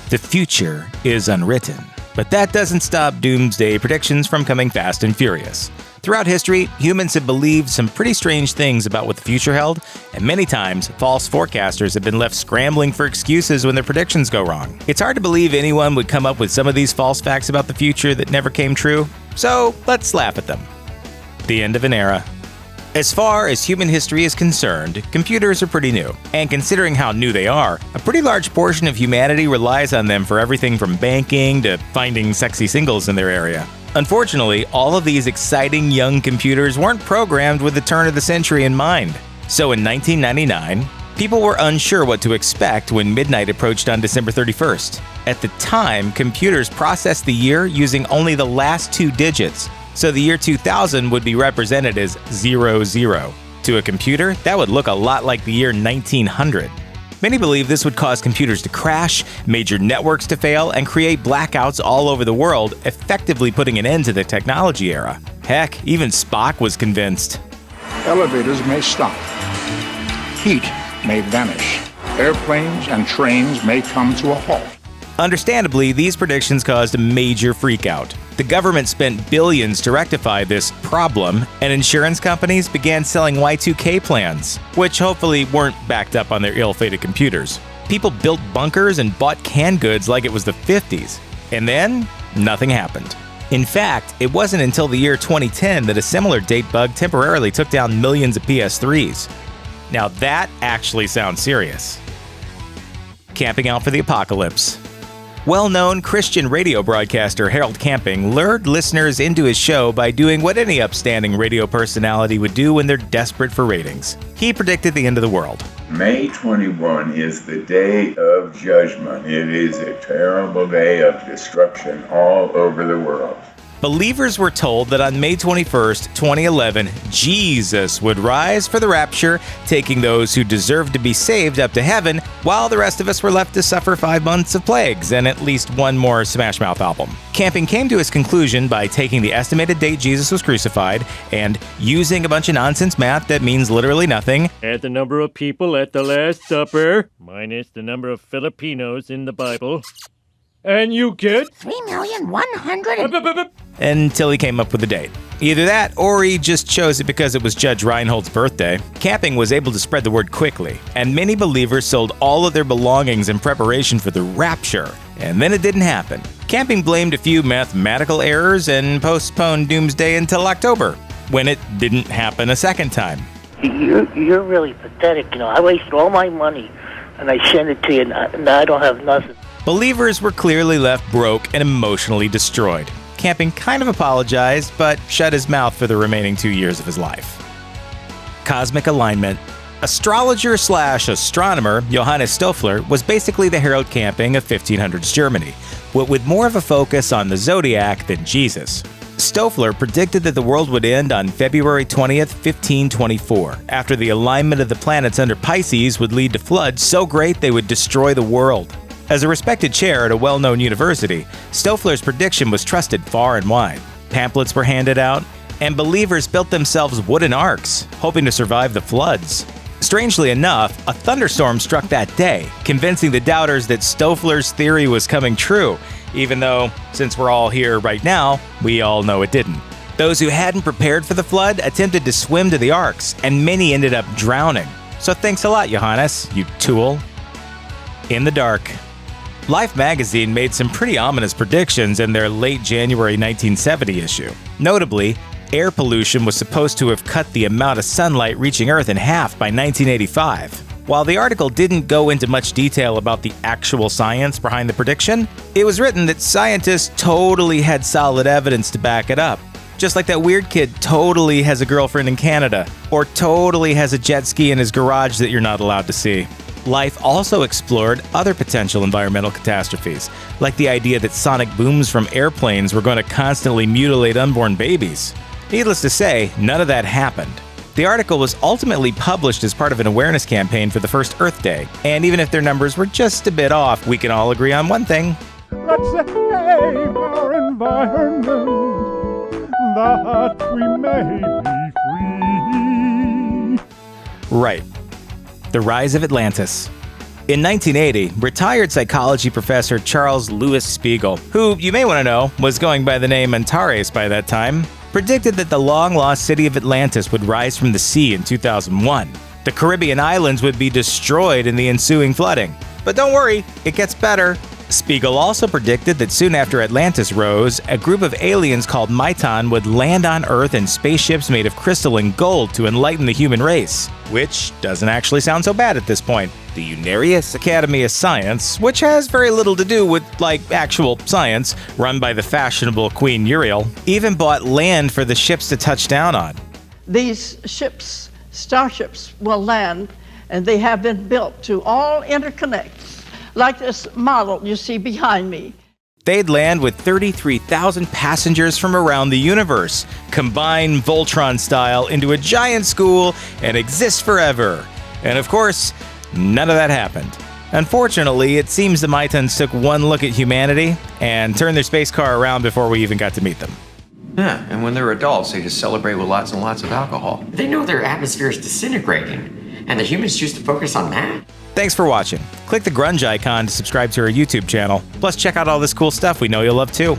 The future is unwritten. But that doesn't stop doomsday predictions from coming fast and furious. Throughout history, humans have believed some pretty strange things about what the future held, and many times, false forecasters have been left scrambling for excuses when their predictions go wrong. It's hard to believe anyone would come up with some of these false facts about the future that never came true, so let's laugh at them. The end of an era. As far as human history is concerned, computers are pretty new, and considering how new they are, a pretty large portion of humanity relies on them for everything from banking to finding sexy singles in their area. Unfortunately, all of these exciting young computers weren't programmed with the turn of the century in mind. So in 1999, people were unsure what to expect when midnight approached on December 31st. At the time, computers processed the year using only the last two digits, so the year 2000 would be represented as 00. To a computer, that would look a lot like the year 1900. Many believe this would cause computers to crash, major networks to fail, and create blackouts all over the world, effectively putting an end to the technology era. Heck, even Spock was convinced. Elevators may stop. Heat may vanish. Airplanes and trains may come to a halt. Understandably, these predictions caused a major freakout. The government spent billions to rectify this problem, and insurance companies began selling Y2K plans, which hopefully weren't backed up on their ill-fated computers. People built bunkers and bought canned goods like it was the 50s. And then, nothing happened. In fact, it wasn't until the year 2010 that a similar date bug temporarily took down millions of PS3s. Now that actually sounds serious. Camping out for the apocalypse. Well-known Christian radio broadcaster Harold Camping lured listeners into his show by doing what any upstanding radio personality would do when they're desperate for ratings. He predicted the end of the world. May 21 is the day of judgment. It is a terrible day of destruction all over the world. Believers were told that on May 21st, 2011, Jesus would rise for the rapture, taking those who deserved to be saved up to heaven, while the rest of us were left to suffer 5 months of plagues and at least one more Smash Mouth album. Camping came to his conclusion by taking the estimated date Jesus was crucified and using a bunch of nonsense math that means literally nothing. Add the number of people at the Last Supper minus the number of Filipinos in the Bible, and you get 3,100,000. Until he came up with a date. Either that, or he just chose it because it was Judge Reinhold's birthday. Camping was able to spread the word quickly, and many believers sold all of their belongings in preparation for the rapture. And then it didn't happen. Camping blamed a few mathematical errors and postponed Doomsday until October, when it didn't happen a second time. You're really pathetic. I wasted all my money, and I sent it to you, and I don't have nothing. Believers were clearly left broke and emotionally destroyed. Camping kind of apologized, but shut his mouth for the remaining 2 years of his life. Cosmic alignment. Astrologer/astronomer Johannes Stoffler was basically the Harold Camping of 1500s Germany, but with more of a focus on the zodiac than Jesus. Stoffler predicted that the world would end on February 20th, 1524, after the alignment of the planets under Pisces would lead to floods so great they would destroy the world. As a respected chair at a well-known university, Stoffler's prediction was trusted far and wide. Pamphlets were handed out, and believers built themselves wooden arks, hoping to survive the floods. Strangely enough, a thunderstorm struck that day, convincing the doubters that Stoffler's theory was coming true, even though, since we're all here right now, we all know it didn't. Those who hadn't prepared for the flood attempted to swim to the arks, and many ended up drowning. So thanks a lot, Johannes, you tool. In the dark. Life magazine made some pretty ominous predictions in their late January 1970 issue. Notably, air pollution was supposed to have cut the amount of sunlight reaching Earth in half by 1985. While the article didn't go into much detail about the actual science behind the prediction, it was written that scientists totally had solid evidence to back it up. Just like that weird kid totally has a girlfriend in Canada, or totally has a jet ski in his garage that you're not allowed to see. Life also explored other potential environmental catastrophes, like the idea that sonic booms from airplanes were going to constantly mutilate unborn babies. Needless to say, none of that happened. The article was ultimately published as part of an awareness campaign for the first Earth Day, and even if their numbers were just a bit off, we can all agree on one thing. Let's save our environment, that we may be free. Right. The rise of Atlantis. In 1980, retired psychology professor Charles Louis Spiegel, who you may want to know was going by the name Antares by that time, predicted that the long-lost city of Atlantis would rise from the sea in 2001. The Caribbean islands would be destroyed in the ensuing flooding. But don't worry, it gets better. Spiegel also predicted that soon after Atlantis rose, a group of aliens called Maitan would land on Earth in spaceships made of crystal and gold to enlighten the human race. Which doesn't actually sound so bad at this point. The Unarius Academy of Science, which has very little to do with, actual science, run by the fashionable Queen Uriel, even bought land for the ships to touch down on. These ships, starships, will land, and they have been built to all interconnect, like this model you see behind me. They'd land with 33,000 passengers from around the universe, combine Voltron style into a giant school, and exist forever. And of course, none of that happened. Unfortunately, it seems the Maitans took one look at humanity and turned their space car around before we even got to meet them. Yeah, and when they're adults, they just celebrate with lots and lots of alcohol. They know their atmosphere is disintegrating, and the humans choose to focus on that? Thanks for watching. Click the grunge icon to subscribe to our YouTube channel. Plus, check out all this cool stuff we know you'll love too.